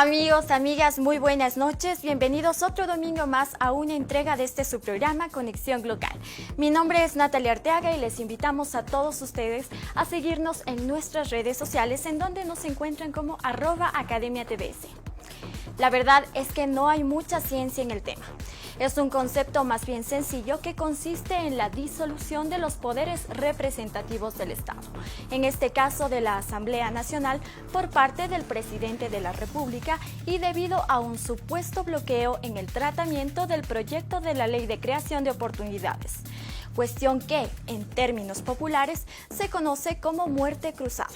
Amigos, amigas, muy buenas noches. Bienvenidos otro domingo más a una entrega de este su programa Conexión Local. Mi nombre es Natalia Arteaga y les invitamos a todos ustedes a seguirnos en nuestras redes sociales en donde nos encuentran como @academiatvs. La verdad es que no hay mucha ciencia en el tema. Es un concepto más bien sencillo que consiste en la disolución de los poderes representativos del Estado, en este caso de la Asamblea Nacional, por parte del presidente de la República y debido a un supuesto bloqueo en el tratamiento del proyecto de la Ley de Creación de Oportunidades. Cuestión que, en términos populares, se conoce como muerte cruzada.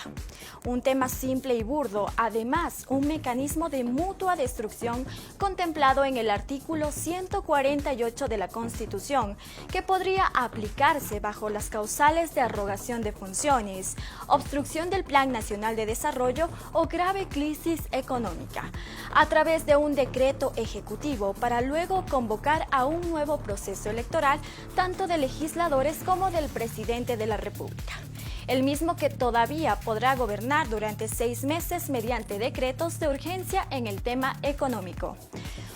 Un tema simple y burdo, además un mecanismo de mutua destrucción contemplado en el artículo 148 de la Constitución, que podría aplicarse bajo las causales de arrogación de funciones, obstrucción del Plan Nacional de Desarrollo o grave crisis económica, a través de un decreto ejecutivo para luego convocar a un nuevo proceso electoral, tanto de legisladores como del presidente de la República, el mismo que todavía podrá gobernar durante 6 meses mediante decretos de urgencia en el tema económico.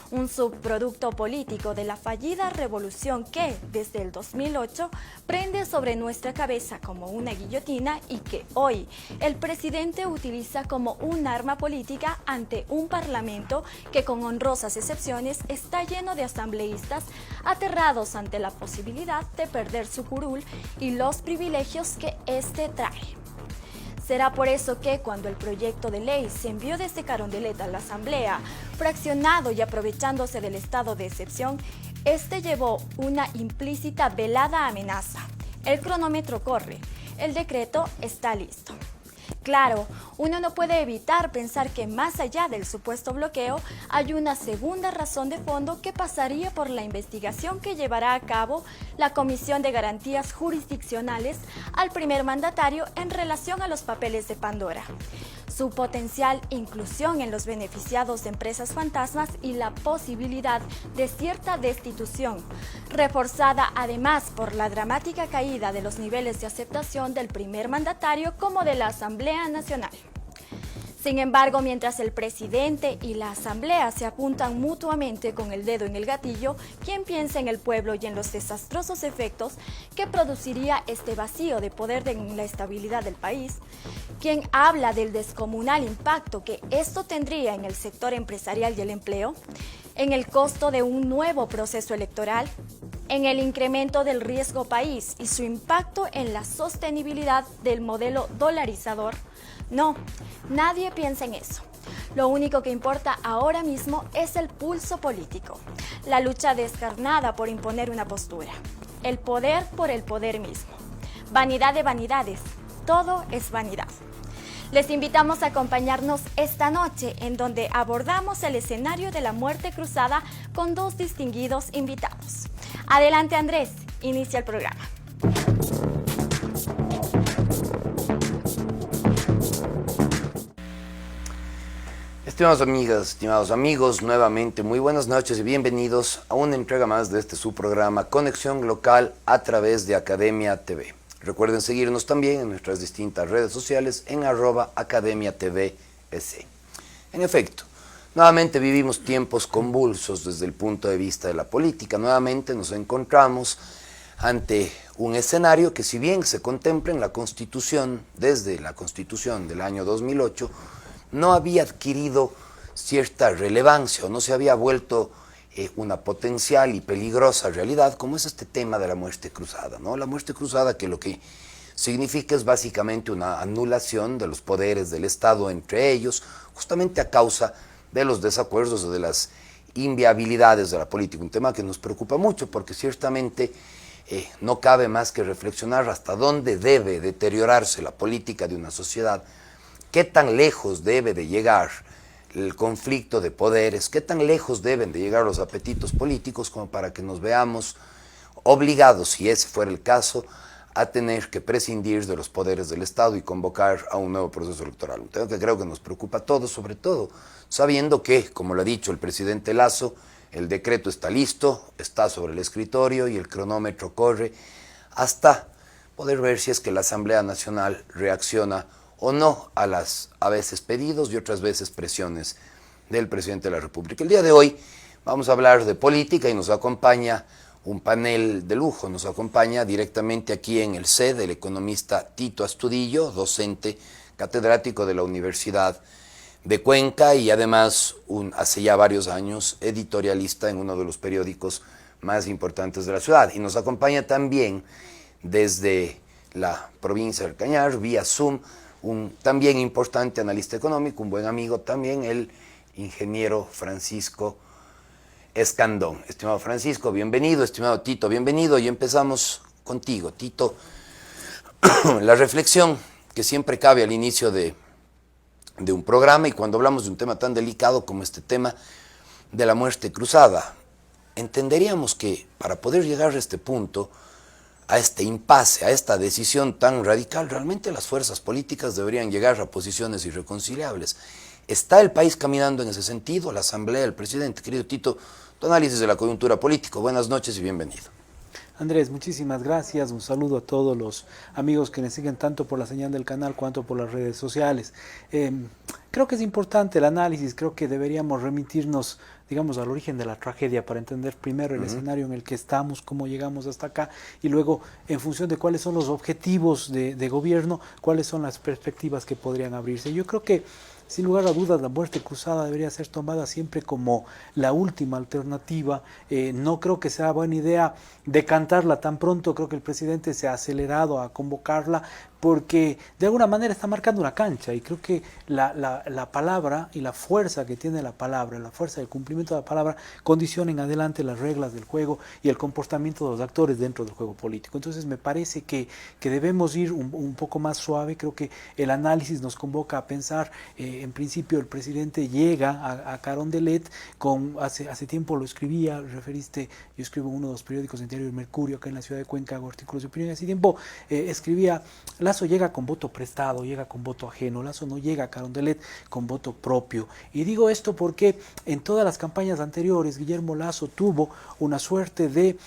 Un subproducto político de la fallida revolución que, desde el 2008, prende sobre nuestra cabeza como una guillotina y que hoy el presidente utiliza como un arma política ante un parlamento que, con honrosas excepciones, está lleno de asambleístas aterrados ante la posibilidad de perder su curul y los privilegios que éste trae. Será por eso que cuando el proyecto de ley se envió desde Carondelet a la Asamblea, fraccionado y aprovechándose del estado de excepción, este llevó una implícita velada amenaza. El cronómetro corre, el decreto está listo. Claro, uno no puede evitar pensar que más allá del supuesto bloqueo, hay una segunda razón de fondo que pasaría por la investigación que llevará a cabo la Comisión de Garantías Jurisdiccionales al primer mandatario en relación a los papeles de Pandora, su potencial inclusión en los beneficiados de empresas fantasmas y la posibilidad de cierta destitución, reforzada además por la dramática caída de los niveles de aceptación del primer mandatario como de la Asamblea Nacional. Sin embargo, mientras el presidente y la Asamblea se apuntan mutuamente con el dedo en el gatillo, ¿quién piensa en el pueblo y en los desastrosos efectos que produciría este vacío de poder en la estabilidad del país? ¿Quién habla del descomunal impacto que esto tendría en el sector empresarial y el empleo? ¿En el costo de un nuevo proceso electoral? ¿En el incremento del riesgo país y su impacto en la sostenibilidad del modelo dolarizador? No, nadie piensa en eso. Lo único que importa ahora mismo es el pulso político, la lucha descarnada por imponer una postura, el poder por el poder mismo. Vanidad de vanidades, todo es vanidad. Les invitamos a acompañarnos esta noche en donde abordamos el escenario de la muerte cruzada con 2 distinguidos invitados. Adelante Andrés, inicia el programa. Estimadas amigas, estimados amigos, nuevamente muy buenas noches y bienvenidos a una entrega más de su programa Conexión Local a través de Academia TV. Recuerden seguirnos también en nuestras distintas redes sociales en @academiatvs. En efecto, nuevamente vivimos tiempos convulsos desde el punto de vista de la política. Nuevamente nos encontramos ante un escenario que, si bien se contempla en la Constitución, desde la Constitución del año 2008, no había adquirido cierta relevancia o no se había vuelto una potencial y peligrosa realidad, como es este tema de la muerte cruzada, ¿no? La muerte cruzada, que lo que significa es básicamente una anulación de los poderes del Estado entre ellos, justamente a causa de los desacuerdos o de las inviabilidades de la política. Un tema que nos preocupa mucho porque ciertamente no cabe más que reflexionar hasta dónde debe deteriorarse la política de una sociedad, qué tan lejos debe de llegar el conflicto de poderes, qué tan lejos deben de llegar los apetitos políticos como para que nos veamos obligados, si ese fuera el caso, a tener que prescindir de los poderes del Estado y convocar a un nuevo proceso electoral. Un tema que creo que nos preocupa a todos, sobre todo sabiendo que, como lo ha dicho el presidente Lasso, el decreto está listo, está sobre el escritorio y el cronómetro corre hasta poder ver si es que la Asamblea Nacional reacciona o no a veces pedidos y otras veces presiones del presidente de la República. El día de hoy vamos a hablar de política y nos acompaña un panel de lujo. Nos acompaña directamente aquí en el CED el economista Tito Astudillo, docente catedrático de la Universidad de Cuenca y además hace ya varios años editorialista en uno de los periódicos más importantes de la ciudad. Y nos acompaña también desde la provincia del Cañar, vía Zoom, un también importante analista económico, un buen amigo también, el ingeniero Francisco Escandón. Estimado Francisco, bienvenido. Estimado Tito, bienvenido. Y empezamos contigo, Tito. La reflexión que siempre cabe al inicio de un programa y cuando hablamos de un tema tan delicado como este tema de la muerte cruzada, entenderíamos que para poder llegar a este punto, a este impasse, a esta decisión tan radical, realmente las fuerzas políticas deberían llegar a posiciones irreconciliables. ¿Está el país caminando en ese sentido? La Asamblea, el presidente. Querido Tito, tu análisis de la coyuntura política. Buenas noches y bienvenido. Andrés, muchísimas gracias. Un saludo a todos los amigos que nos siguen tanto por la señal del canal cuanto por las redes sociales. Creo que es importante el análisis, creo que deberíamos remitirnos, digamos, al origen de la tragedia para entender primero el escenario en el que estamos, cómo llegamos hasta acá y luego, en función de cuáles son los objetivos de gobierno, cuáles son las perspectivas que podrían abrirse. Yo creo que sin lugar a dudas, la muerte cruzada debería ser tomada siempre como la última alternativa. No creo que sea buena idea decantarla tan pronto. Creo que el presidente se ha acelerado a convocarla porque de alguna manera está marcando una cancha y creo que la palabra y la fuerza que tiene la palabra, la fuerza del cumplimiento de la palabra, condicionan adelante las reglas del juego y el comportamiento de los actores dentro del juego político. Entonces me parece que debemos ir un poco más suave. Creo que el análisis nos convoca a pensar, en principio el presidente llega a Carondelet, hace tiempo lo escribía, referiste, yo escribo en uno de los periódicos en Diario El Mercurio, acá en la ciudad de Cuenca, hago artículos de opinión, hace tiempo escribía: Lasso llega con voto prestado, llega con voto ajeno. Lasso no llega a Carondelet con voto propio. Y digo esto porque en todas las campañas anteriores Guillermo Lasso tuvo una suerte de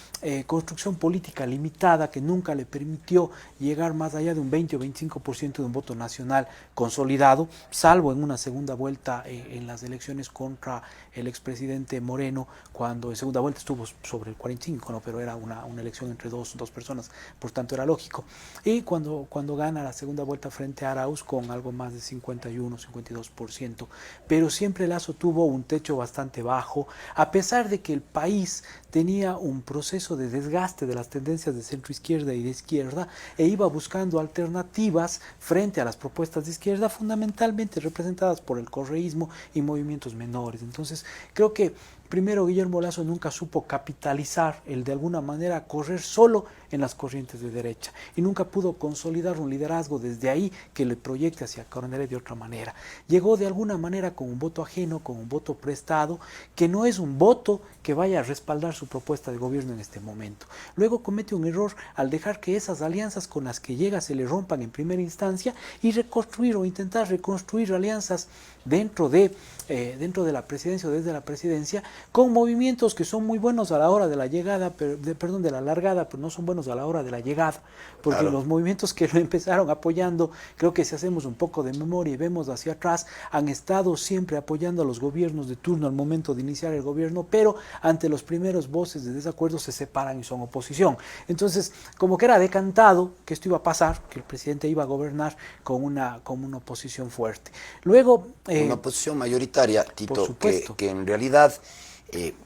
construcción política limitada que nunca le permitió llegar más allá de un 20 o 25% de un voto nacional consolidado, salvo en una segunda vuelta en las elecciones contra el expresidente Moreno, cuando en segunda vuelta estuvo sobre el 45, ¿no? Pero era una elección entre dos personas, por tanto era lógico. Y cuando gana la segunda vuelta frente a Arauz con algo más de 51, 52%. Pero siempre Lasso tuvo un techo bastante bajo, a pesar de que el país tenía un proceso de desgaste de las tendencias de centro izquierda y de izquierda e iba buscando alternativas frente a las propuestas de izquierda, fundamentalmente representadas por el correísmo y movimientos menores. Entonces creo que primero Guillermo Lasso nunca supo capitalizar el de alguna manera correr solo en las corrientes de derecha y nunca pudo consolidar un liderazgo desde ahí que le proyecte hacia Carondelet de otra manera. Llegó de alguna manera con un voto ajeno, con un voto prestado, que no es un voto que vaya a respaldar su propuesta de gobierno en este momento. Luego comete un error al dejar que esas alianzas con las que llega se le rompan en primera instancia y reconstruir o intentar reconstruir alianzas dentro de la presidencia o desde la presidencia, con movimientos que son muy buenos a la hora de la llegada, de la largada, pero no son buenos a la hora de la llegada, porque claro, los movimientos que lo empezaron apoyando, creo que si hacemos un poco de memoria y vemos hacia atrás, han estado siempre apoyando a los gobiernos de turno al momento de iniciar el gobierno, pero ante los primeros voces de desacuerdo se separan y son oposición. Entonces, como que era decantado que esto iba a pasar, que el presidente iba a gobernar con una oposición fuerte. Luego una oposición mayoritaria, Tito, que en realidad,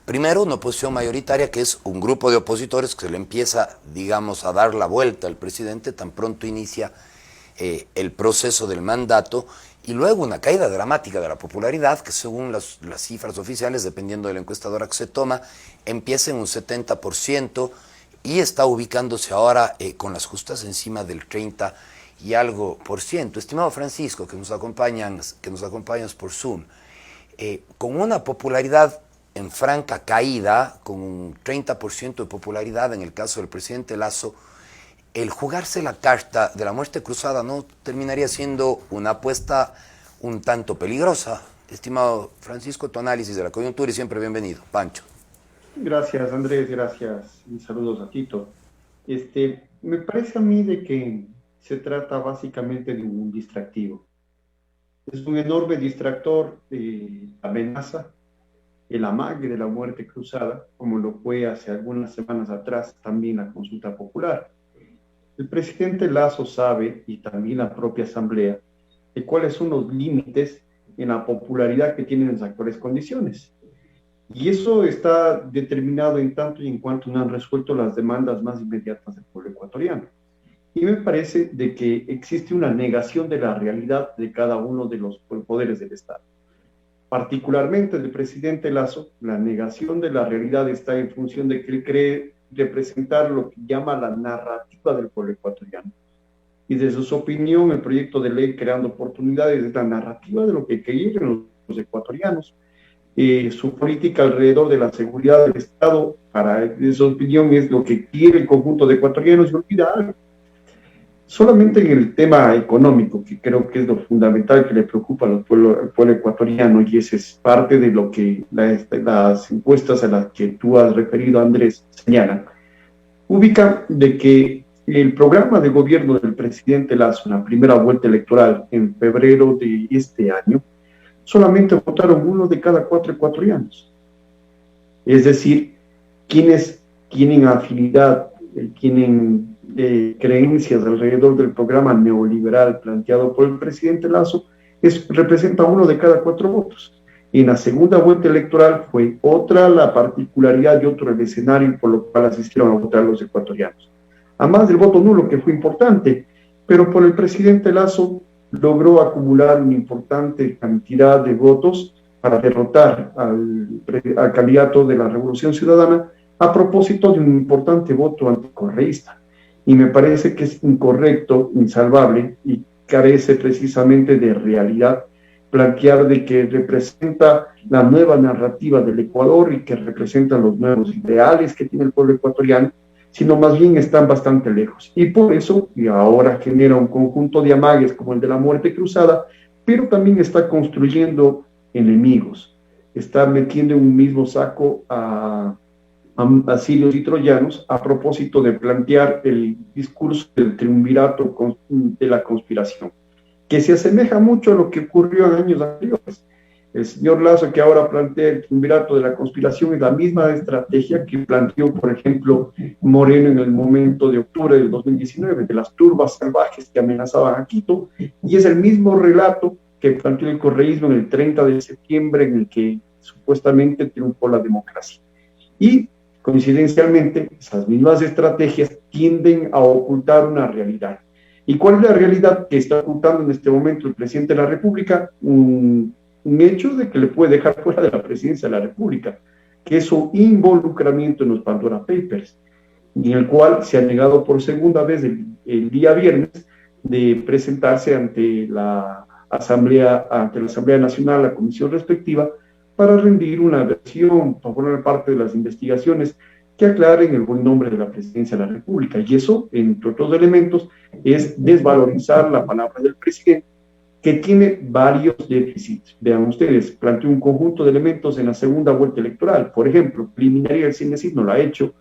primero una oposición mayoritaria que es un grupo de opositores que se le empieza, digamos, a dar la vuelta al presidente tan pronto inicia el proceso del mandato, y luego una caída dramática de la popularidad que según las cifras oficiales, dependiendo de la encuestadora que se toma, empieza en un 70% y está ubicándose ahora con las justas encima del 30 y algo por ciento. Estimado Francisco, que nos acompañas por Zoom, con una popularidad en franca caída, con un 30% de popularidad en el caso del presidente Lasso, el jugarse la carta de la muerte cruzada no terminaría siendo una apuesta un tanto peligrosa. Estimado Francisco, tu análisis de la coyuntura y siempre bienvenido. Pancho. Gracias, Andrés, gracias y saludos a Tito. Me parece a mí de que se trata básicamente de un distractivo. Es un enorme distractor, amenaza el amague de la muerte cruzada, como lo fue hace algunas semanas atrás también la consulta popular. El presidente Lasso sabe, y también la propia Asamblea, de cuáles son los límites en la popularidad que tienen en las actuales condiciones. Y eso está determinado en tanto y en cuanto no han resuelto las demandas más inmediatas del pueblo ecuatoriano. Y me parece de que existe una negación de la realidad de cada uno de los poderes del Estado. Particularmente del presidente Lasso, la negación de la realidad está en función de que él cree representar lo que llama la narrativa del pueblo ecuatoriano. Y desde su opinión, el proyecto de ley Creando Oportunidades es la narrativa de lo que quieren los ecuatorianos. Su política alrededor de la seguridad del Estado, para su opinión, es lo que quiere el conjunto de ecuatorianos y olvida algo. Solamente en el tema económico, que creo que es lo fundamental que le preocupa al pueblo ecuatoriano, y ese es parte de lo que las encuestas a las que tú has referido, Andrés, señalan, ubica de que el programa de gobierno del presidente Lasso en la primera vuelta electoral en febrero de este año, solamente votaron 1 de cada 4 ecuatorianos. Es decir, quienes tienen afinidad, tienen creencias alrededor del programa neoliberal planteado por el presidente Lasso, representa 1 de cada 4 votos. En la segunda vuelta electoral fue otra la particularidad y otro el escenario por lo cual asistieron a votar los ecuatorianos. Además del voto nulo, que fue importante, pero por el presidente Lasso logró acumular una importante cantidad de votos para derrotar al candidato de la Revolución Ciudadana a propósito de un importante voto anticorreísta. Y me parece que es incorrecto, insalvable y carece precisamente de realidad plantear de que representa la nueva narrativa del Ecuador y que representa los nuevos ideales que tiene el pueblo ecuatoriano, sino más bien están bastante lejos. Y por eso, y ahora genera un conjunto de amagues como el de la muerte cruzada, pero también está construyendo enemigos, está metiendo en un mismo saco a sirios y troyanos a propósito de plantear el discurso del triunvirato de la conspiración, que se asemeja mucho a lo que ocurrió en años anteriores. El señor Lasso, que ahora plantea el triunvirato de la conspiración, es la misma estrategia que planteó, por ejemplo, Moreno en el momento de octubre del 2019, de las turbas salvajes que amenazaban a Quito, y es el mismo relato que planteó el correísmo en el 30 de septiembre, en el que supuestamente triunfó la democracia. Y, coincidencialmente, esas mismas estrategias tienden a ocultar una realidad. ¿Y cuál es la realidad que está ocultando en este momento el presidente de la República? Un hecho de que le puede dejar fuera de la presidencia de la República, que es su involucramiento en los Pandora Papers, en el cual se ha negado por segunda vez el día viernes de presentarse ante la Asamblea Nacional, la comisión respectiva, para rendir una versión, para formar parte de las investigaciones que aclaren el buen nombre de la presidencia de la República. Y eso, entre otros elementos, es desvalorizar la palabra del presidente, que tiene varios déficits. Vean ustedes, planteó un conjunto de elementos en la segunda vuelta electoral. Por ejemplo, eliminaría el CINESID, no lo ha hecho,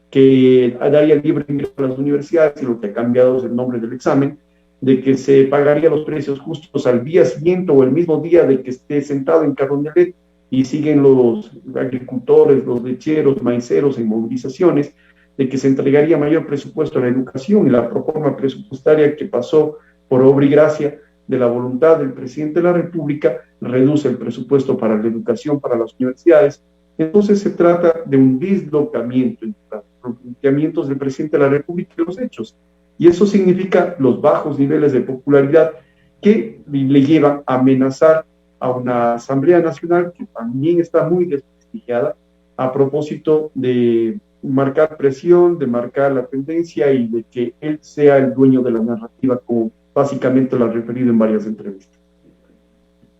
que daría libre ingreso a las universidades, y lo que ha cambiado es el nombre del examen, de que se pagaría los precios justos al día siguiente o el mismo día de que esté sentado en Carondelet, y siguen los agricultores, los lecheros, maiceros en movilizaciones, de que se entregaría mayor presupuesto a la educación, y la proforma presupuestaria que pasó por obra y gracia de la voluntad del presidente de la República reduce el presupuesto para la educación, para las universidades. Entonces se trata de un dislocamiento entre los planteamientos del presidente de la República y los hechos. Y eso significa los bajos niveles de popularidad que le llevan a amenazar a una Asamblea Nacional que también está muy desprestigiada a propósito de marcar presión, de marcar la tendencia y de que él sea el dueño de la narrativa, como básicamente lo ha referido en varias entrevistas.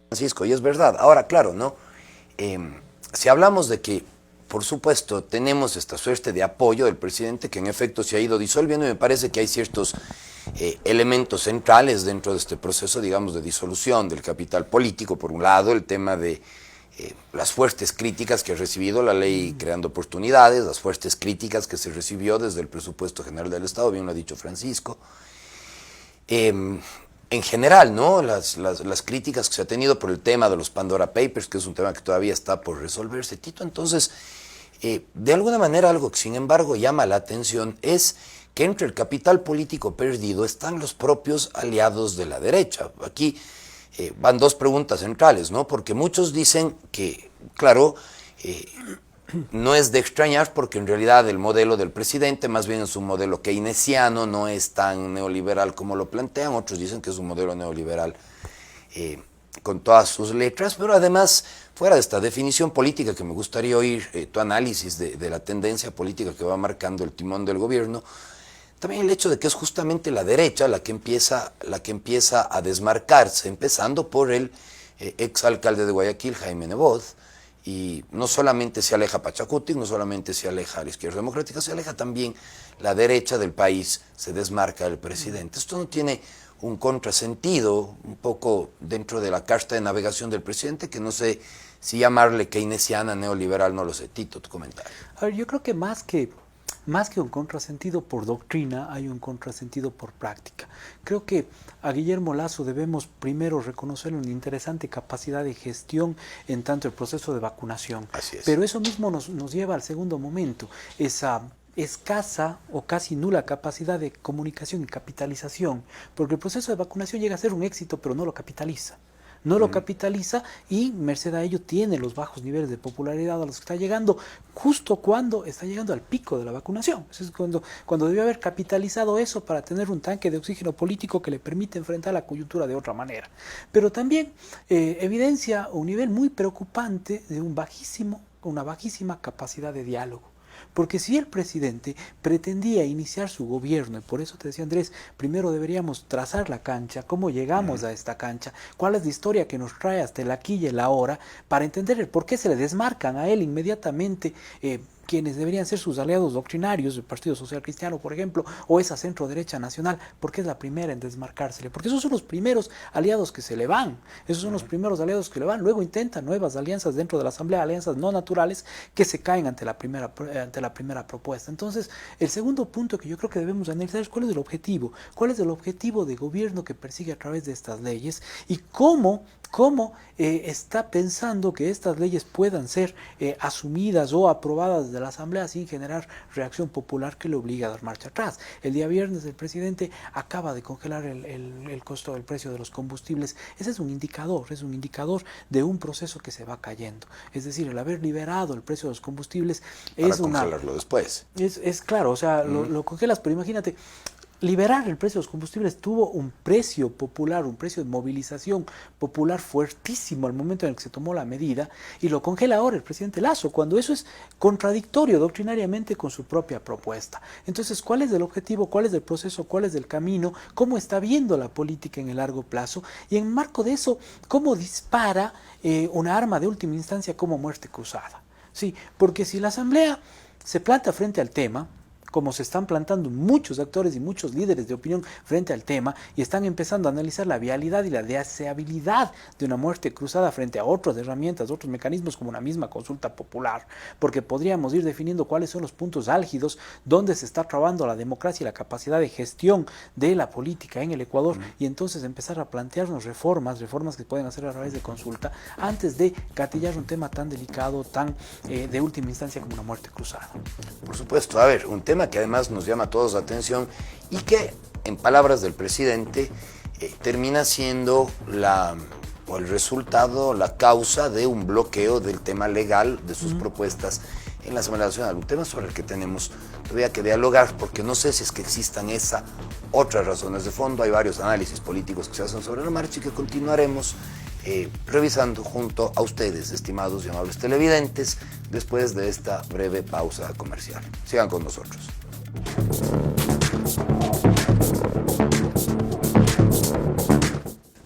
Francisco, y es verdad. Ahora, claro, ¿no? Si hablamos de que, por supuesto, tenemos esta suerte de apoyo del presidente que en efecto se ha ido disolviendo, y me parece que hay ciertos elementos centrales dentro de este proceso, digamos, de disolución del capital político. Por un lado, el tema de las fuertes críticas que ha recibido la ley Creando Oportunidades, las fuertes críticas que se recibió desde el presupuesto general del Estado, bien lo ha dicho Francisco. en general, ¿no? Las críticas que se ha tenido por el tema de los Pandora Papers, que es un tema que todavía está por resolverse, Tito. Entonces, de alguna manera algo que sin embargo llama la atención es que entre el capital político perdido están los propios aliados de la derecha. Aquí van dos preguntas centrales, ¿no? Porque muchos dicen que, claro, no es de extrañar porque en realidad el modelo del presidente más bien es un modelo keynesiano, no es tan neoliberal como lo plantean. Otros dicen que es un modelo neoliberal con todas sus letras, pero además, fuera de esta definición política, que me gustaría oír tu análisis de la tendencia política que va marcando el timón del gobierno, también el hecho de que es justamente la derecha la que empieza a desmarcarse, empezando por el exalcalde de Guayaquil, Jaime Nebot, y no solamente se aleja Pachacuti, no solamente se aleja la izquierda democrática, se aleja también la derecha del país, se desmarca del presidente. Esto no tiene un contrasentido un poco dentro de la carta de navegación del presidente, que no sé si llamarle keynesiana, neoliberal, no lo sé. Tito, tu comentario. A ver, yo creo que más que un contrasentido por doctrina, hay un contrasentido por práctica. Creo que a Guillermo Lasso debemos primero reconocerle una interesante capacidad de gestión en tanto el proceso de vacunación. Así es. Pero eso mismo nos lleva al segundo momento, esa escasa o casi nula capacidad de comunicación y capitalización, porque el proceso de vacunación llega a ser un éxito, pero no lo capitaliza. No lo capitaliza y merced a ello tiene los bajos niveles de popularidad a los que está llegando justo cuando está llegando al pico de la vacunación. Eso es cuando debió haber capitalizado eso para tener un tanque de oxígeno político que le permite enfrentar la coyuntura de otra manera. Pero también evidencia un nivel muy preocupante de una bajísima capacidad de diálogo. Porque si el presidente pretendía iniciar su gobierno, y por eso te decía Andrés, primero deberíamos trazar la cancha, cómo llegamos a esta cancha, cuál es la historia que nos trae hasta el aquí y el ahora, para entender el por qué se le desmarcan a él inmediatamente quienes deberían ser sus aliados doctrinarios, el Partido Social Cristiano, por ejemplo, o esa centro derecha nacional, porque es la primera en desmarcársele, porque esos son los primeros aliados que se le van, esos son los primeros aliados que le van, luego intentan nuevas alianzas dentro de la Asamblea, alianzas no naturales que se caen ante la primera propuesta. Entonces, el segundo punto que yo creo que debemos analizar es cuál es el objetivo de gobierno que persigue a través de estas leyes y cómo está pensando que estas leyes puedan ser asumidas o aprobadas de la Asamblea sin generar reacción popular que le obliga a dar marcha atrás. El día viernes el presidente acaba de congelar el costo del precio de los combustibles. Ese es un indicador de un proceso que se va cayendo. Es decir, el haber liberado el precio de los combustibles para congelarlo después. Es claro, o sea, lo congelas, pero imagínate, liberar el precio de los combustibles tuvo un precio popular, un precio de movilización popular fuertísimo al momento en el que se tomó la medida, y lo congela ahora el presidente Lasso, cuando eso es contradictorio doctrinariamente con su propia propuesta. Entonces, ¿cuál es el objetivo? ¿Cuál es el proceso? ¿Cuál es el camino? ¿Cómo está viendo la política en el largo plazo? Y en marco de eso, ¿cómo dispara una arma de última instancia como muerte cruzada? Sí, porque si la Asamblea se planta frente al tema, como se están plantando muchos actores y muchos líderes de opinión frente al tema y están empezando a analizar la vialidad y la deseabilidad de una muerte cruzada frente a otras herramientas, otros mecanismos como una misma consulta popular, porque podríamos ir definiendo cuáles son los puntos álgidos donde se está trabando la democracia y la capacidad de gestión de la política en el Ecuador y entonces empezar a plantearnos reformas que pueden hacer a través de consulta antes de gatillar un tema tan delicado, tan de última instancia como una muerte cruzada. Por supuesto, a ver, un tema que además nos llama a todos la atención y que, en palabras del presidente, termina siendo el resultado, la causa de un bloqueo del tema legal de sus propuestas en la Asamblea Nacional. Un tema sobre el que tenemos todavía que dialogar, porque no sé si es que existan otras razones de fondo. Hay varios análisis políticos que se hacen sobre la marcha y que continuaremos revisando junto a ustedes, estimados y amables televidentes, después de esta breve pausa comercial. Sigan con nosotros.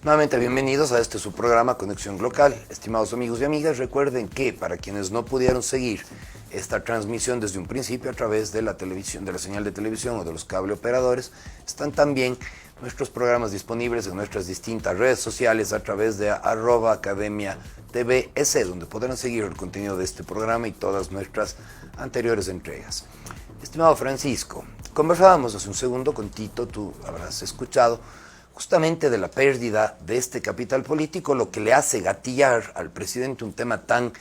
Nuevamente bienvenidos a este su programa Conexión Local. Estimados amigos y amigas, recuerden que para quienes no pudieron seguir esta transmisión desde un principio a través de la televisión, de la señal de televisión o de los cable operadores, están también nuestros programas disponibles en nuestras distintas redes sociales a través de @academia.tvs, donde podrán seguir el contenido de este programa y todas nuestras anteriores entregas. Estimado Francisco, conversábamos hace un segundo con Tito, tú habrás escuchado, justamente de la pérdida de este capital político, lo que le hace gatillar al presidente un tema tan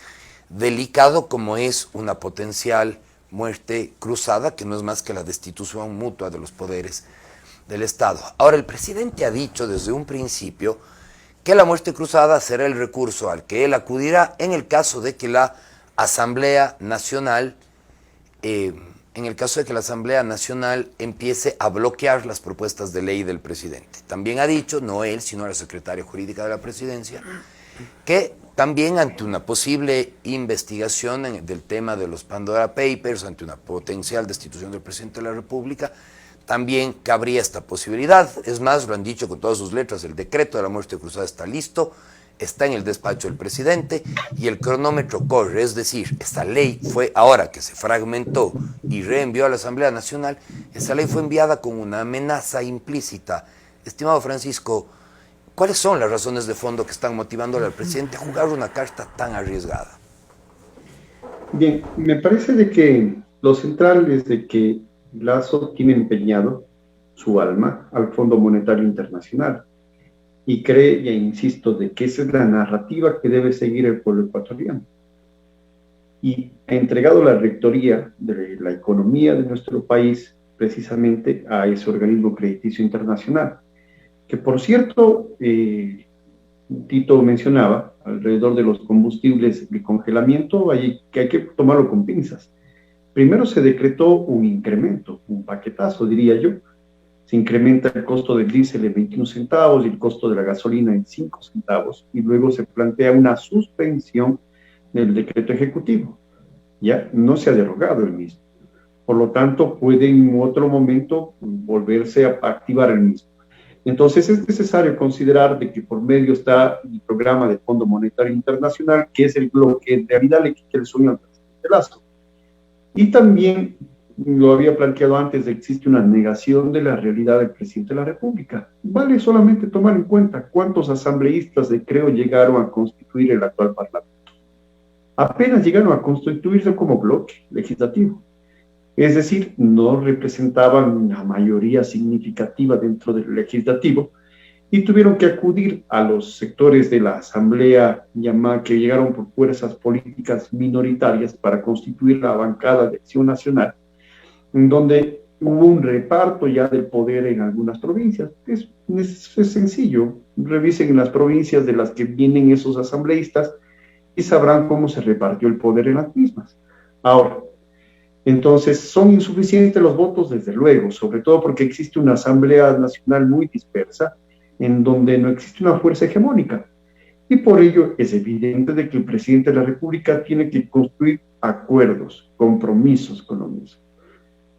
delicado como es una potencial muerte cruzada, que no es más que la destitución mutua de los poderes del Estado. Ahora, el presidente ha dicho desde un principio que la muerte cruzada será el recurso al que él acudirá en el caso de que la Asamblea Nacional empiece a bloquear las propuestas de ley del presidente. También ha dicho, no él, sino la secretaria jurídica de la presidencia, que también ante una posible investigación del tema de los Pandora Papers, ante una potencial destitución del presidente de la República, también cabría esta posibilidad. Es más, lo han dicho con todas sus letras, el decreto de la muerte cruzada está listo, está en el despacho del presidente y el cronómetro corre. Es decir, esta ley fue, ahora que se fragmentó y reenvió a la Asamblea Nacional, esa ley fue enviada con una amenaza implícita. Estimado Francisco, ¿cuáles son las razones de fondo que están motivándole al presidente a jugar una carta tan arriesgada? Bien, me parece de que lo central es de que Lasso tiene empeñado su alma al Fondo Monetario Internacional y cree, e insisto, de que esa es la narrativa que debe seguir el pueblo ecuatoriano. Y ha entregado la rectoría de la economía de nuestro país precisamente a ese organismo crediticio internacional, que por cierto, Tito mencionaba, alrededor de los combustibles de congelamiento, que hay que tomarlo con pinzas. Primero se decretó un incremento, un paquetazo, diría yo. Se incrementa el costo del diésel en 21 centavos y el costo de la gasolina en 5 centavos, y luego se plantea una suspensión del decreto ejecutivo. Ya no se ha derogado el mismo. Por lo tanto, puede en otro momento volverse a activar el mismo. Entonces es necesario considerar de que por medio está el programa del Fondo Monetario Internacional, que es lo que en realidad le quita el sueño al presidente Lasso. Y también lo había planteado antes, existe una negación de la realidad del presidente de la República. Vale solamente tomar en cuenta cuántos asambleístas de Creo llegaron a constituir el actual Parlamento. Apenas llegaron a constituirse como bloque legislativo. Es decir, no representaban una mayoría significativa dentro del legislativo y tuvieron que acudir a los sectores de la asamblea que llegaron por fuerzas políticas minoritarias para constituir la bancada de Acción Nacional, en donde hubo un reparto ya del poder en algunas provincias. Es sencillo, revisen en las provincias de las que vienen esos asambleístas y sabrán cómo se repartió el poder en las mismas. Ahora, entonces, son insuficientes los votos, desde luego, sobre todo porque existe una Asamblea Nacional muy dispersa, en donde no existe una fuerza hegemónica. Y por ello es evidente de que el presidente de la República tiene que construir acuerdos, compromisos con los mismos.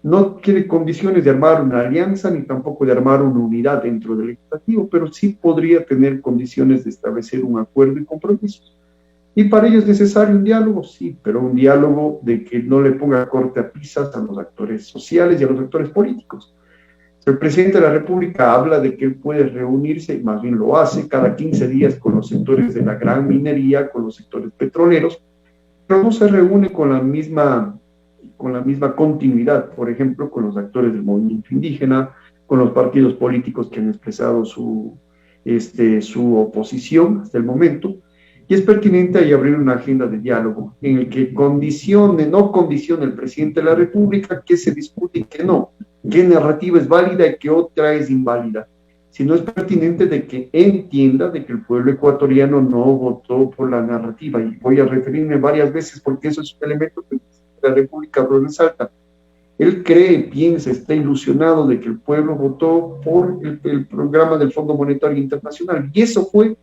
No tiene condiciones de armar una alianza, ni tampoco de armar una unidad dentro del legislativo, pero sí podría tener condiciones de establecer un acuerdo y compromisos. Y para ello es necesario un diálogo, sí, pero un diálogo de que no le ponga corte a pisas a los actores sociales y a los actores políticos. El presidente de la República habla de que él puede reunirse, y más bien lo hace, cada 15 días con los sectores de la gran minería, con los sectores petroleros, pero no se reúne con la misma continuidad, por ejemplo, con los actores del movimiento indígena, con los partidos políticos que han expresado su oposición hasta el momento. Y es pertinente ahí abrir una agenda de diálogo en el que no condicione el presidente de la República qué se discute y qué no, qué narrativa es válida y qué otra es inválida, sino es pertinente de que entienda de que el pueblo ecuatoriano no votó por la narrativa, y voy a referirme varias veces porque eso es un elemento que la República lo resalta. Él cree, piensa, está ilusionado de que el pueblo votó por el programa del Fondo Monetario Internacional, y eso fue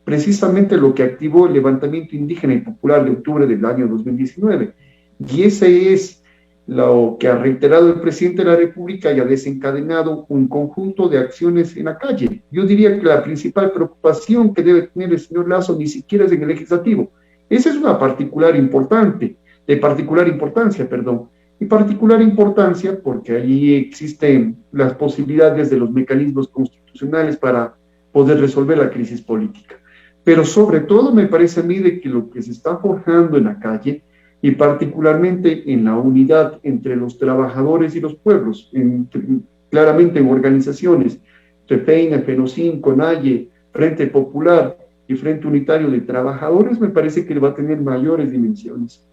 precisamente lo que activó el levantamiento indígena y popular de octubre del año 2019. Y ese es lo que ha reiterado el presidente de la República y ha desencadenado un conjunto de acciones en la calle. Yo diría que la principal preocupación que debe tener el señor Lasso ni siquiera es en el legislativo. Esa es una de particular importancia porque allí existen las posibilidades de los mecanismos constitucionales para poder resolver la crisis política. Pero sobre todo me parece a mí de que lo que se está forjando en la calle, y particularmente en la unidad entre los trabajadores y los pueblos, claramente en organizaciones FEPEINA, FENOCIN, CONAIE, Frente Popular y Frente Unitario de Trabajadores, me parece que va a tener mayores dimensiones.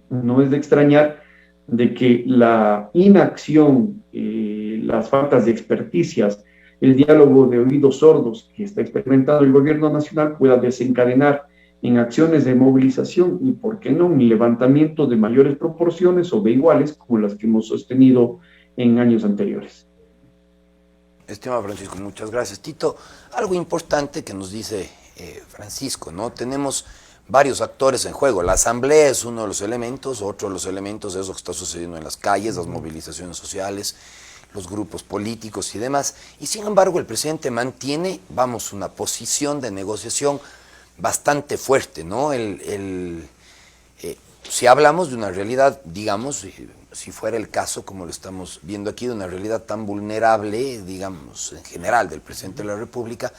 No es de extrañar de que la inacción, las faltas de experticias, el diálogo de oídos sordos que está experimentando el gobierno nacional pueda desencadenar en acciones de movilización y, ¿por qué no?, un levantamiento de mayores proporciones o de iguales como las que hemos sostenido en años anteriores. Estimado Francisco, muchas gracias. Tito, algo importante que nos dice Francisco, ¿no? Tenemos varios actores en juego. La asamblea es uno de los elementos, otro de los elementos es lo que está sucediendo en las calles, las movilizaciones sociales, los grupos políticos y demás. Y sin embargo, el presidente mantiene, vamos, una posición de negociación bastante fuerte, ¿no? Si hablamos de una realidad, digamos, si fuera el caso, como lo estamos viendo aquí, de una realidad tan vulnerable, digamos, en general del presidente de la República,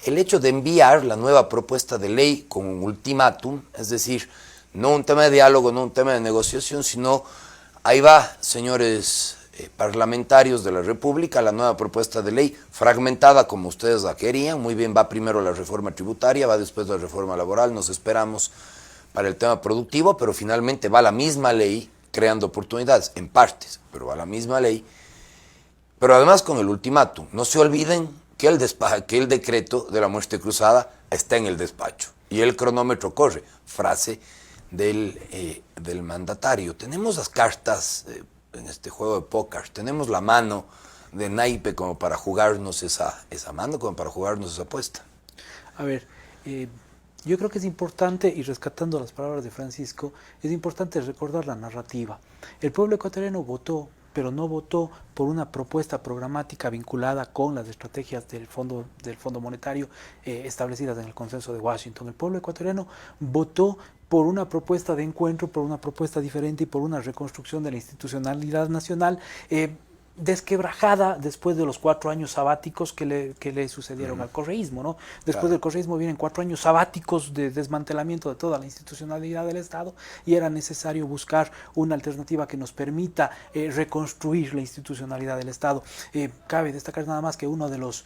el hecho de enviar la nueva propuesta de ley con un ultimátum, es decir, no un tema de diálogo, no un tema de negociación, sino ahí va, señores parlamentarios de la República, la nueva propuesta de ley, fragmentada como ustedes la querían, muy bien, va primero la reforma tributaria, va después la reforma laboral, nos esperamos para el tema productivo, pero finalmente va la misma ley, creando oportunidades, en partes, pero va la misma ley, pero además con el ultimátum. No se olviden que el decreto de la muerte cruzada está en el despacho y el cronómetro corre, frase del mandatario. Tenemos las cartas en este juego de póker, tenemos la mano de naipe como para jugarnos esa mano, como para jugarnos esa apuesta. A ver, yo creo que es importante, y rescatando las palabras de Francisco, es importante recordar la narrativa. El pueblo ecuatoriano votó, pero no votó por una propuesta programática vinculada con las estrategias del Fondo Monetario establecidas en el Consenso de Washington. El pueblo ecuatoriano votó por una propuesta de encuentro, por una propuesta diferente y por una reconstrucción de la institucionalidad nacional desquebrajada después de los 4 años sabáticos que le sucedieron al correísmo, ¿no? Después del correísmo vienen 4 años sabáticos de desmantelamiento de toda la institucionalidad del Estado y era necesario buscar una alternativa que nos permita reconstruir la institucionalidad del Estado. Cabe destacar nada más que uno de los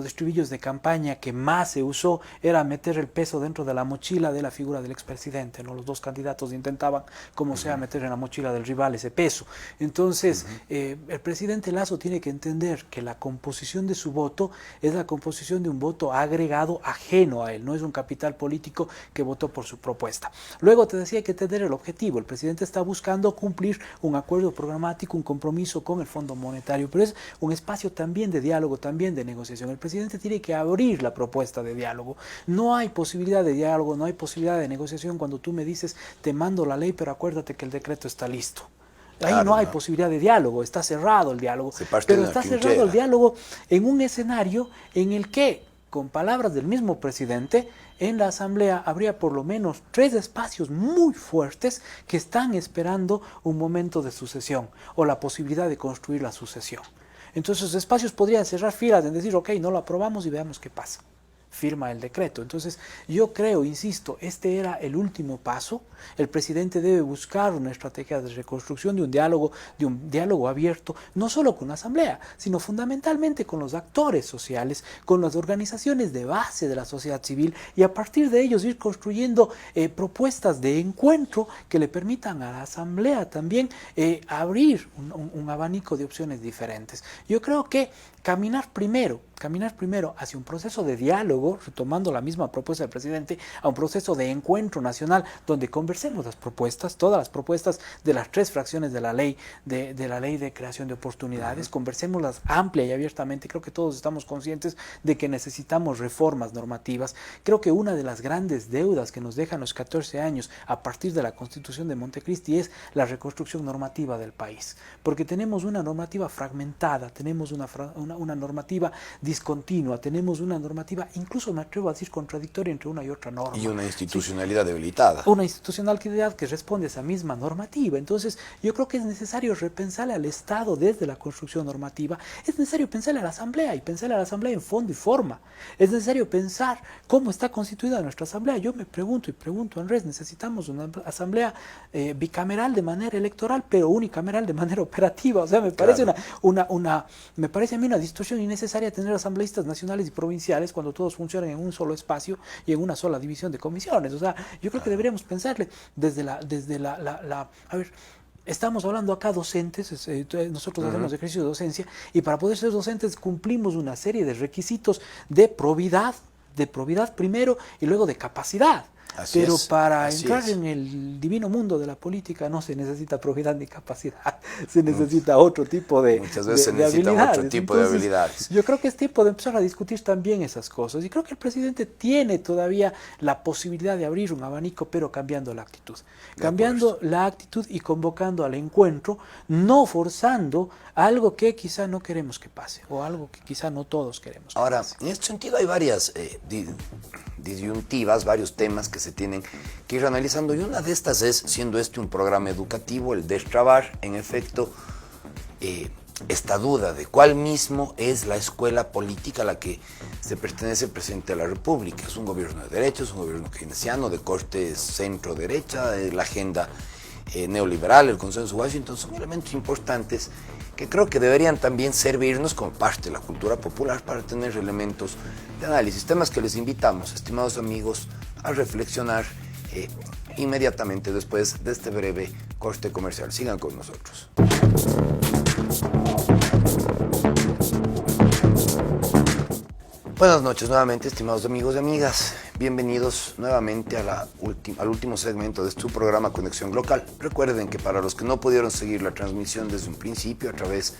estribillos de campaña que más se usó era meter el peso dentro de la mochila de la figura del expresidente, ¿no? Los dos candidatos intentaban, como sea, meter en la mochila del rival ese peso. Entonces, el presidente Lasso tiene que entender que la composición de su voto es la composición de un voto agregado ajeno a él, no es un capital político que votó por su propuesta. Luego te decía que tener el objetivo, el presidente está buscando cumplir un acuerdo programático, un compromiso con el Fondo Monetario, pero es un espacio también de diálogo, también de negociación. El presidente tiene que abrir la propuesta de diálogo. No hay posibilidad de diálogo, no hay posibilidad de negociación cuando tú me dices te mando la ley, pero acuérdate que el decreto está listo. Ahí claro, no hay posibilidad de diálogo, está cerrado el diálogo, pero está cerrado el diálogo en un escenario en el que, con palabras del mismo presidente, en la Asamblea habría por lo menos 3 espacios muy fuertes que están esperando un momento de sucesión o la posibilidad de construir la sucesión. Entonces los espacios podrían cerrar filas en decir, ok, no lo aprobamos y veamos qué pasa. Firma el decreto. Entonces yo creo, insisto, este era el último paso. El presidente debe buscar una estrategia de reconstrucción de un diálogo abierto, no solo con la Asamblea, sino fundamentalmente con los actores sociales, con las organizaciones de base de la sociedad civil y a partir de ellos ir construyendo propuestas de encuentro que le permitan a la Asamblea también abrir un abanico de opciones diferentes. Yo creo que caminar primero hacia un proceso de diálogo, retomando la misma propuesta del presidente, a un proceso de encuentro nacional donde conversemos las propuestas, todas las propuestas de las 3 fracciones de la ley de creación de oportunidades, conversémoslas amplia y abiertamente. Creo que todos estamos conscientes de que necesitamos reformas normativas. Creo que una de las grandes deudas que nos dejan los 14 años a partir de la Constitución de Montecristi es la reconstrucción normativa del país, porque tenemos una normativa fragmentada, tenemos una normativa discontinua, tenemos una normativa, incluso me atrevo a decir contradictoria entre una y otra norma. Y una institucionalidad debilitada. Una institucionalidad que responde a esa misma normativa. Entonces, yo creo que es necesario repensarle al Estado desde la construcción normativa, es necesario pensarle a la Asamblea y pensarle a la Asamblea en fondo y forma. Es necesario pensar cómo está constituida nuestra Asamblea. Yo me pregunto y pregunto, Andrés, necesitamos una Asamblea bicameral de manera electoral, pero unicameral de manera operativa. O sea, me parece me parece a mí una distorsión innecesaria tener asambleístas nacionales y provinciales cuando todos funcionan en un solo espacio y en una sola división de comisiones. O sea, yo creo que deberíamos pensarle a ver, estamos hablando acá docentes, nosotros hacemos ejercicio de docencia y para poder ser docentes cumplimos una serie de requisitos de probidad primero y luego de capacidad. Pero para entrar en el divino mundo de la política no se necesita probidad ni capacidad, se necesita otro tipo de muchas veces se necesita otro tipo de habilidades. Yo creo que es tiempo de empezar a discutir también esas cosas y creo que el presidente tiene todavía la posibilidad de abrir un abanico, pero cambiando la actitud. Cambiando la actitud y convocando al encuentro, no forzando algo que quizá no queremos que pase o algo que quizá no todos queremos que pase. En este sentido hay varias disyuntivas, varios temas que se tienen que ir analizando y una de estas es, siendo este un programa educativo, el destrabar en efecto esta duda de cuál mismo es la escuela política a la que se pertenece el presidente de la República. Es un gobierno de derecha, es un gobierno keynesiano de corte centro-derecha, la agenda neoliberal, el consenso de Washington, son elementos importantes que creo que deberían también servirnos como parte de la cultura popular para tener elementos de análisis, temas que les invitamos, estimados amigos, a reflexionar inmediatamente después de este breve corte comercial. Sigan con nosotros. Buenas noches nuevamente, estimados amigos y amigas. Bienvenidos nuevamente a al último segmento de su programa Conexión Local. Recuerden que para los que no pudieron seguir la transmisión desde un principio a través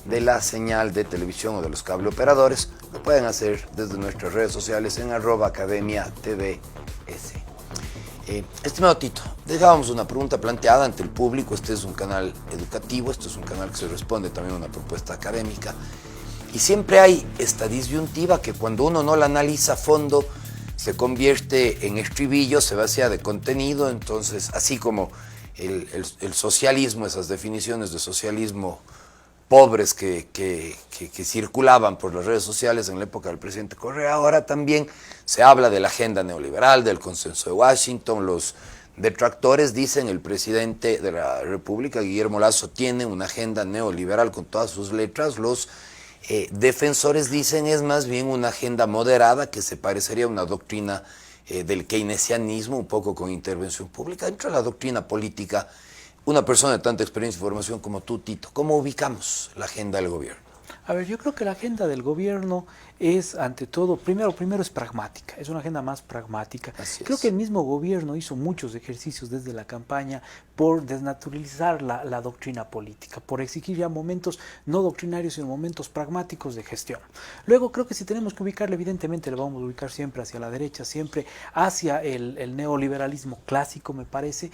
de la señal de televisión o de los cable operadores, lo pueden hacer desde nuestras redes sociales en @academiatvs. Estimado Tito, dejábamos una pregunta planteada ante el público. Este es un canal educativo, este es un canal que se responde también a una propuesta académica. Y siempre hay esta disyuntiva que cuando uno no la analiza a fondo se convierte en estribillo, se vacía de contenido. Entonces, así como el socialismo, esas definiciones de socialismo pobres que circulaban por las redes sociales en la época del presidente Correa, ahora también se habla de la agenda neoliberal, del consenso de Washington. Los detractores dicen el presidente de la República, Guillermo Lasso, tiene una agenda neoliberal con todas sus letras. Los defensores dicen es más bien una agenda moderada que se parecería a una doctrina del keynesianismo, un poco con intervención pública. Dentro de la doctrina política, una persona de tanta experiencia y formación como tú, Tito, ¿cómo ubicamos la agenda del gobierno? A ver, yo creo que la agenda del gobierno es, ante todo, primero es pragmática, es una agenda más pragmática. Creo que el mismo gobierno hizo muchos ejercicios desde la campaña por desnaturalizar la doctrina política, por exigir ya momentos no doctrinarios, sino momentos pragmáticos de gestión. Luego creo que si tenemos que ubicarle, evidentemente le vamos a ubicar siempre hacia la derecha, siempre hacia el neoliberalismo clásico, me parece,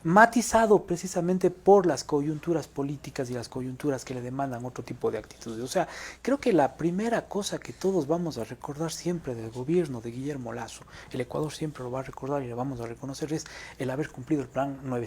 matizado precisamente por las coyunturas políticas y las coyunturas que le demandan otro tipo de actitudes. O sea, creo que la primera cosa que todos vamos a recordar siempre del gobierno de Guillermo Lasso, el Ecuador siempre lo va a recordar y le vamos a reconocer, es el haber cumplido el plan 900.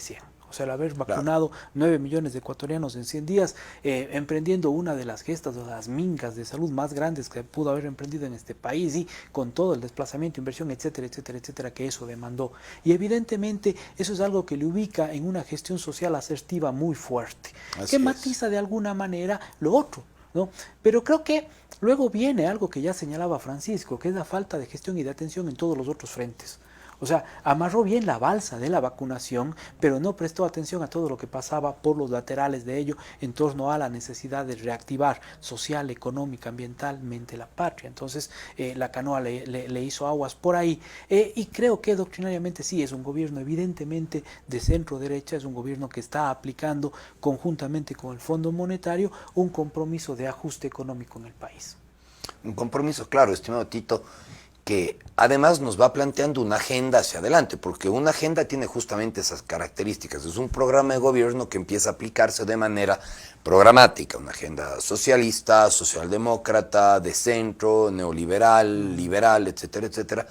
O sea, el haber vacunado 9 millones de ecuatorianos en 100 días, emprendiendo una de las gestas, de las mingas de salud más grandes que pudo haber emprendido en este país, y con todo el desplazamiento, inversión, etcétera, etcétera, etcétera, que eso demandó. Y evidentemente eso es algo que le ubica en una gestión social asertiva muy fuerte, que matiza de alguna manera lo otro, ¿no? Pero creo que luego viene algo que ya señalaba Francisco, que es la falta de gestión y de atención en todos los otros frentes. O sea, amarró bien la balsa de la vacunación, pero no prestó atención a todo lo que pasaba por los laterales de ello en torno a la necesidad de reactivar social, económica, ambientalmente la patria. Entonces, la canoa le hizo aguas por ahí. Y creo que doctrinariamente sí, es un gobierno evidentemente de centro derecha, es un gobierno que está aplicando conjuntamente con el Fondo Monetario un compromiso de ajuste económico en el país. Un compromiso, claro, estimado Tito, que además nos va planteando una agenda hacia adelante, porque una agenda tiene justamente esas características. Es un programa de gobierno que empieza a aplicarse de manera programática, una agenda socialista, socialdemócrata, de centro, neoliberal, liberal, etcétera, etcétera.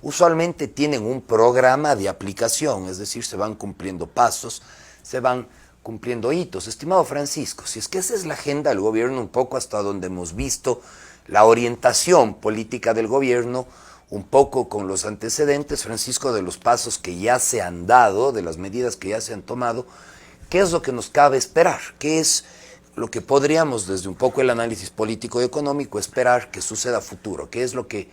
Usualmente tienen un programa de aplicación, es decir, se van cumpliendo pasos, se van cumpliendo hitos. Estimado Francisco, si es que esa es la agenda del gobierno, un poco hasta donde hemos visto la orientación política del gobierno, un poco con los antecedentes, Francisco, de los pasos que ya se han dado, de las medidas que ya se han tomado, ¿qué es lo que nos cabe esperar? ¿Qué es lo que podríamos desde un poco el análisis político y económico esperar que suceda a futuro, que es lo que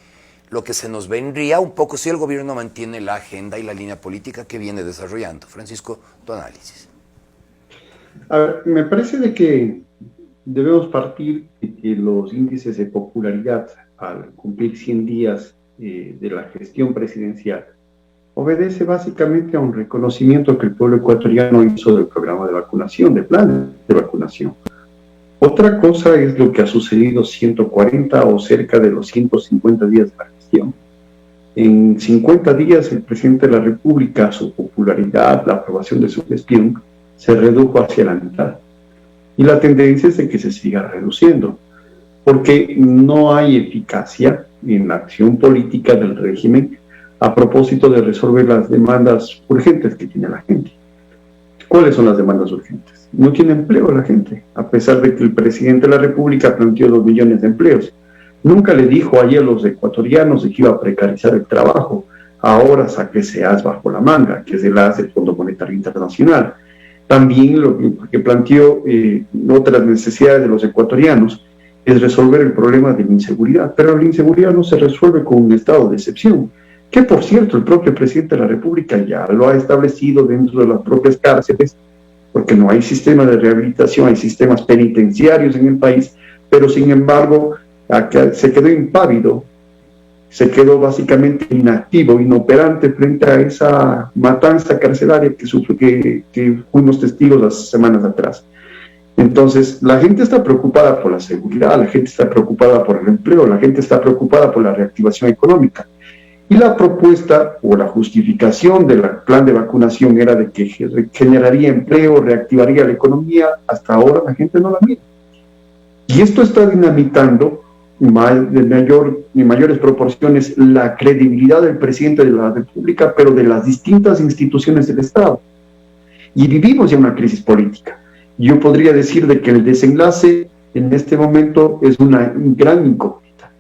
se nos vendría un poco si el gobierno mantiene la agenda y la línea política que viene desarrollando. Francisco, tu análisis. A ver, me parece de que debemos partir de que los índices de popularidad al cumplir 100 días de la gestión presidencial obedece básicamente a un reconocimiento que el pueblo ecuatoriano hizo del programa de vacunación, del plan de vacunación. Otra cosa es lo que ha sucedido 140 o cerca de los 150 días de la gestión. En 50 días el presidente de la República, su popularidad, la aprobación de su gestión, se redujo hacia la mitad. Y la tendencia es de que se siga reduciendo, porque no hay eficacia en la acción política del régimen a propósito de resolver las demandas urgentes que tiene la gente. ¿Cuáles son las demandas urgentes? No tiene empleo la gente, a pesar de que el presidente de la República planteó 2 millones de empleos. Nunca le dijo ayer a los ecuatorianos de que iba a precarizar el trabajo. Ahora sáquese as bajo la manga, que es el as del Fondo Monetario Internacional. También lo que planteó otras necesidades de los ecuatorianos es resolver el problema de la inseguridad, pero la inseguridad no se resuelve con un estado de excepción, que por cierto el propio presidente de la República ya lo ha establecido dentro de las propias cárceles, porque no hay sistema de rehabilitación, hay sistemas penitenciarios en el país, pero sin embargo se quedó impávido, se quedó básicamente inactivo, inoperante frente a esa matanza carcelaria que fuimos testigos las semanas atrás. Entonces, la gente está preocupada por la seguridad, la gente está preocupada por el empleo, la gente está preocupada por la reactivación económica. Y la propuesta o la justificación del plan de vacunación era de que generaría empleo, reactivaría la economía. Hasta ahora la gente no la mira. Y esto está dinamitando en mayores proporciones la credibilidad del presidente de la República, pero de las distintas instituciones del Estado. Y vivimos ya una crisis política. Yo podría decir de que el desenlace en este momento es una gran incógnita.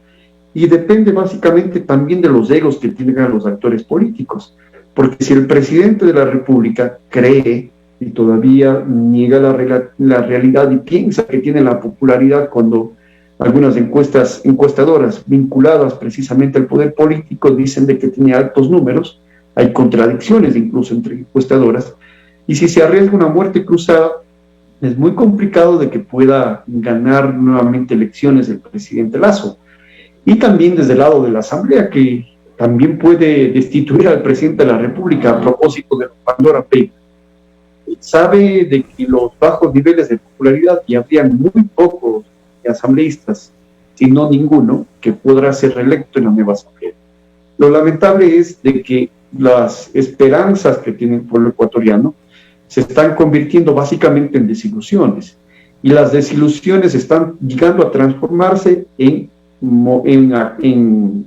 Y depende básicamente también de los egos que tienen los actores políticos. Porque si el presidente de la República cree y todavía niega la realidad y piensa que tiene la popularidad cuando algunas encuestadoras vinculadas precisamente al poder político dicen de que tiene altos números, hay contradicciones incluso entre encuestadoras, y si se arriesga una muerte cruzada, es muy complicado de que pueda ganar nuevamente elecciones el presidente Lasso. Y también desde el lado de la Asamblea, que también puede destituir al presidente de la República a propósito de Pandora Papers. Sabe de que los bajos niveles de popularidad y habrían muy pocos asambleístas, si no ninguno, que podrá ser reelecto en la nueva asamblea. Lo lamentable es de que las esperanzas que tiene el pueblo ecuatoriano se están convirtiendo básicamente en desilusiones, y las desilusiones están llegando a transformarse en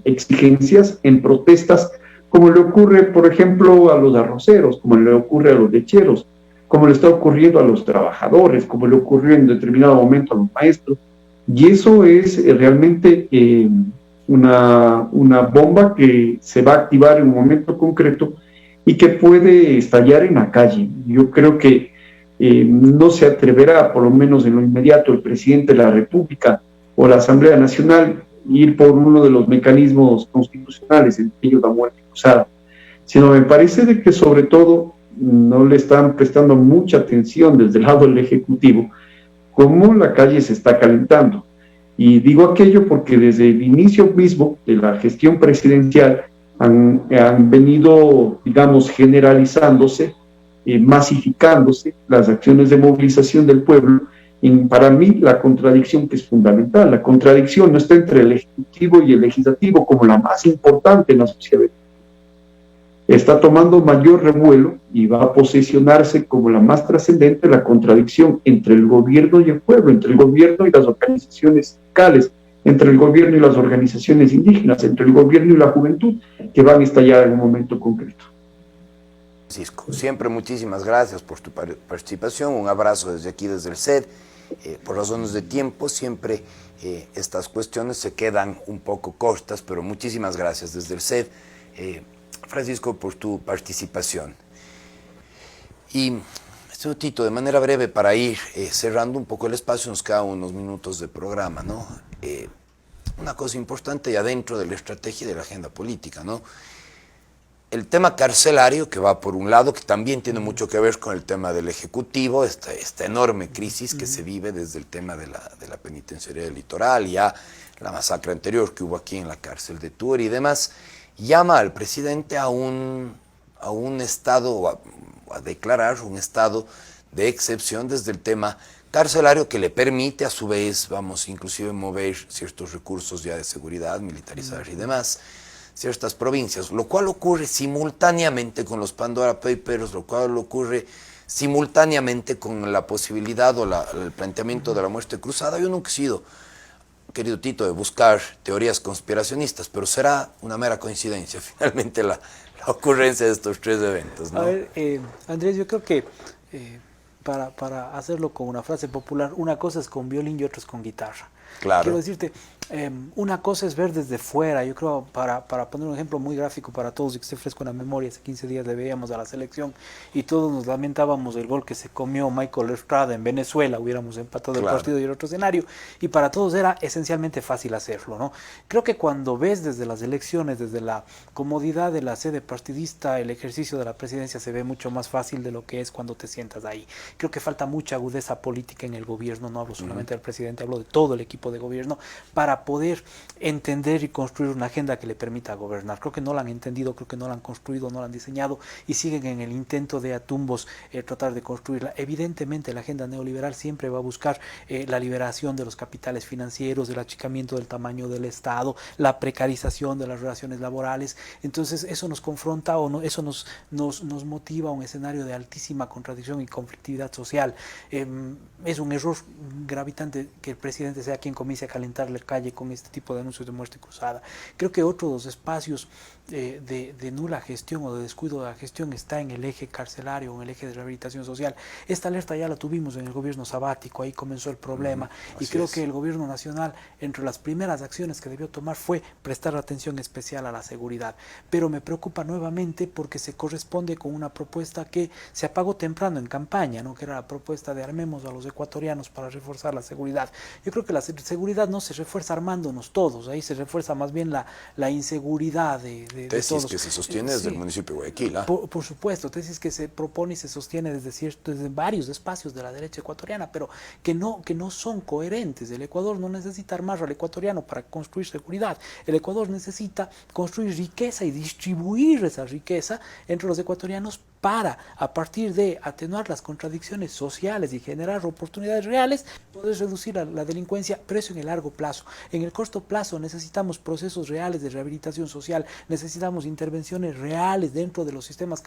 exigencias, en protestas, como le ocurre, por ejemplo, a los arroceros, como le ocurre a los lecheros, como le está ocurriendo a los trabajadores, como le ocurrió en determinado momento a los maestros. Y eso es realmente una bomba que se va a activar en un momento concreto y que puede estallar en la calle. Yo creo que no se atreverá, por lo menos en lo inmediato, el presidente de la República o la Asamblea Nacional ir por uno de los mecanismos constitucionales, entre ellos la muerte cruzada, sino me parece de que sobre todo no le están prestando mucha atención desde el lado del Ejecutivo cómo la calle se está calentando. Y digo aquello porque desde el inicio mismo de la gestión presidencial han venido, digamos, generalizándose, masificándose las acciones de movilización del pueblo. Y para mí la contradicción que es fundamental, la contradicción no está entre el Ejecutivo y el Legislativo como la más importante en la sociedad. Está tomando mayor revuelo y va a posicionarse como la más trascendente la contradicción entre el gobierno y el pueblo, entre el gobierno y las organizaciones locales, entre el gobierno y las organizaciones indígenas, entre el gobierno y la juventud, que van a estallar en un momento concreto. Francisco, siempre muchísimas gracias por tu participación, un abrazo desde aquí, desde el CED. Por razones de tiempo, siempre estas cuestiones se quedan un poco cortas, pero muchísimas gracias desde el CED. Francisco, por tu participación. Y Señor Tito, de manera breve para ir cerrando un poco el espacio, nos quedan unos minutos de programa, ¿no? Una cosa importante ya dentro de la estrategia y de la agenda política, ¿no? El tema carcelario, que va por un lado, que también tiene mucho que ver con el tema del Ejecutivo, esta enorme crisis que se vive desde el tema de la penitenciaría del litoral, ya la masacre anterior que hubo aquí en la cárcel de Tuer y demás, llama al presidente a un estado, a declarar un estado de excepción desde el tema carcelario que le permite a su vez, vamos, inclusive mover ciertos recursos ya de seguridad, militarizar y demás, ciertas provincias, lo cual ocurre simultáneamente con los Pandora Papers, lo cual ocurre simultáneamente con la posibilidad o el planteamiento de la muerte cruzada. Yo nunca he sido, querido Tito, de buscar teorías conspiracionistas, pero será una mera coincidencia finalmente la ocurrencia de estos tres eventos, ¿no? A ver, Andrés, yo creo que para hacerlo con una frase popular, una cosa es con violín y otra es con guitarra. Claro. Quiero decirte, una cosa es ver desde fuera, yo creo, para poner un ejemplo muy gráfico para todos y que esté fresco en la memoria, hace 15 días le veíamos a la selección y todos nos lamentábamos del gol que se comió Michael Estrada en Venezuela, hubiéramos empatado el partido y el otro escenario, y para todos era esencialmente fácil hacerlo, ¿no? Creo que cuando ves desde las elecciones, desde la comodidad de la sede partidista, el ejercicio de la presidencia se ve mucho más fácil de lo que es cuando te sientas ahí. Creo que falta mucha agudeza política en el gobierno, no hablo solamente del presidente, hablo de todo el equipo de gobierno, para poder entender y construir una agenda que le permita gobernar. Creo que no la han entendido, creo que no la han construido, no la han diseñado y siguen en el intento de a tumbos tratar de construirla. Evidentemente la agenda neoliberal siempre va a buscar la liberación de los capitales financieros, el achicamiento del tamaño del Estado, la precarización de las relaciones laborales. Entonces eso nos confronta o no, eso nos motiva a un escenario de altísima contradicción y conflictividad social. Es un error gravitante que el presidente sea quien comience a calentar la calle con este tipo de anuncios de muerte cruzada. Creo que otro de los espacios de nula gestión o de descuido de la gestión está en el eje carcelario, en el eje de rehabilitación social. Esta alerta ya la tuvimos en el gobierno sabático, ahí comenzó el problema y creo que el gobierno nacional, entre las primeras acciones que debió tomar fue prestar atención especial a la seguridad, pero me preocupa nuevamente porque se corresponde con una propuesta que se apagó temprano en campaña, ¿no? Que era la propuesta de armemos a los ecuatorianos para reforzar la seguridad. Yo creo que la seguridad no se refuerza armándonos todos, ahí se refuerza más bien la inseguridad de tesis todos. Que se sostiene desde el municipio de Guayaquil. Por supuesto, tesis que se propone y se sostiene desde varios espacios de la derecha ecuatoriana, pero que no son coherentes. El Ecuador no necesita armar al ecuatoriano para construir seguridad. El Ecuador necesita construir riqueza y distribuir esa riqueza entre los ecuatorianos para, a partir de atenuar las contradicciones sociales y generar oportunidades reales, poder reducir la delincuencia, pero eso en el largo plazo. En el corto plazo necesitamos procesos reales de rehabilitación social, necesitamos intervenciones reales dentro de los sistemas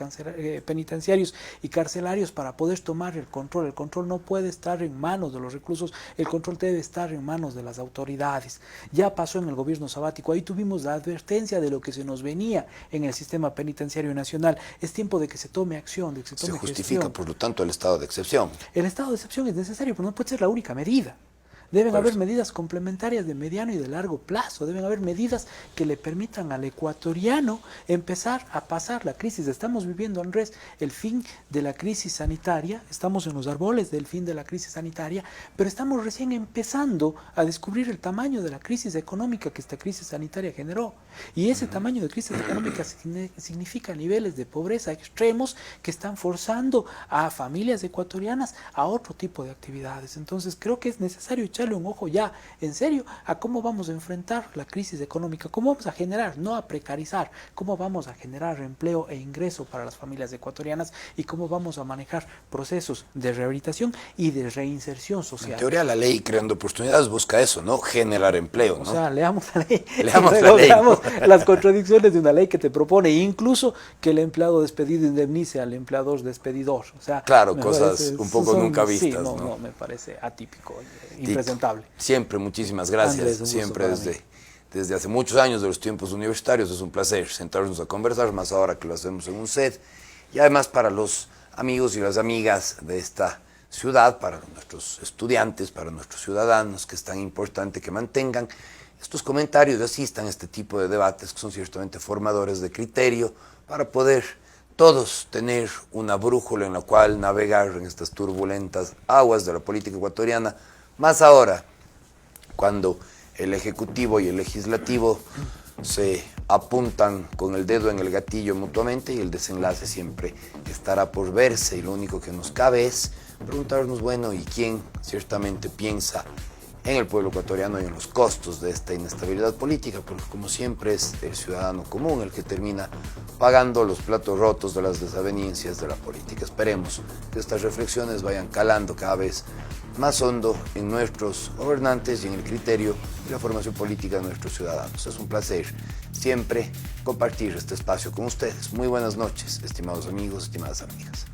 penitenciarios y carcelarios para poder tomar el control. El control no puede estar en manos de los reclusos, el control debe estar en manos de las autoridades. Ya pasó en el gobierno sabático, ahí tuvimos la advertencia de lo que se nos venía en el sistema penitenciario nacional. Es tiempo de que se tome acción, de que se tome Se justifica, gestión. por lo tanto, el estado de excepción. El estado de excepción es necesario, pero no puede ser la única medida. Deben haber medidas complementarias de mediano y de largo plazo, deben haber medidas que le permitan al ecuatoriano empezar a pasar la crisis. Estamos viviendo, Andrés, el fin de la crisis sanitaria, estamos en los árboles del fin de la crisis sanitaria, pero estamos recién empezando a descubrir el tamaño de la crisis económica que esta crisis sanitaria generó. Y ese tamaño de crisis económica significa niveles de pobreza extremos que están forzando a familias ecuatorianas a otro tipo de actividades. Entonces creo que es necesario echarle un ojo ya, en serio, a cómo vamos a enfrentar la crisis económica, cómo vamos a generar, no a precarizar, cómo vamos a generar empleo e ingreso para las familias ecuatorianas y cómo vamos a manejar procesos de rehabilitación y de reinserción social. En teoría, la ley creando oportunidades busca eso, ¿no? Generar empleo, ¿no? O sea, leamos la ley. Leamos la ley. Las contradicciones de una ley que te propone, incluso que el empleado despedido indemnice al empleador despedidor. O sea, claro, cosas un poco nunca vistas, sí, ¿no? No, me parece atípico, impresentable. Siempre, muchísimas gracias. Andrés, siempre desde hace muchos años de los tiempos universitarios es un placer sentarnos a conversar, más ahora que lo hacemos en un set. Y además para los amigos y las amigas de esta ciudad, para nuestros estudiantes, para nuestros ciudadanos, que es tan importante que mantengan estos comentarios y asistan a este tipo de debates que son ciertamente formadores de criterio para poder todos tener una brújula en la cual navegar en estas turbulentas aguas de la política ecuatoriana, más ahora, cuando el Ejecutivo y el Legislativo se apuntan con el dedo en el gatillo mutuamente y el desenlace siempre estará por verse, y lo único que nos cabe es preguntarnos, bueno, ¿y quién ciertamente piensa en el pueblo ecuatoriano y en los costos de esta inestabilidad política? Porque como siempre es el ciudadano común el que termina pagando los platos rotos de las desavenencias de la política. Esperemos que estas reflexiones vayan calando cada vez más hondo en nuestros gobernantes y en el criterio y la formación política de nuestros ciudadanos. Es un placer siempre compartir este espacio con ustedes. Muy buenas noches, estimados amigos, estimadas amigas.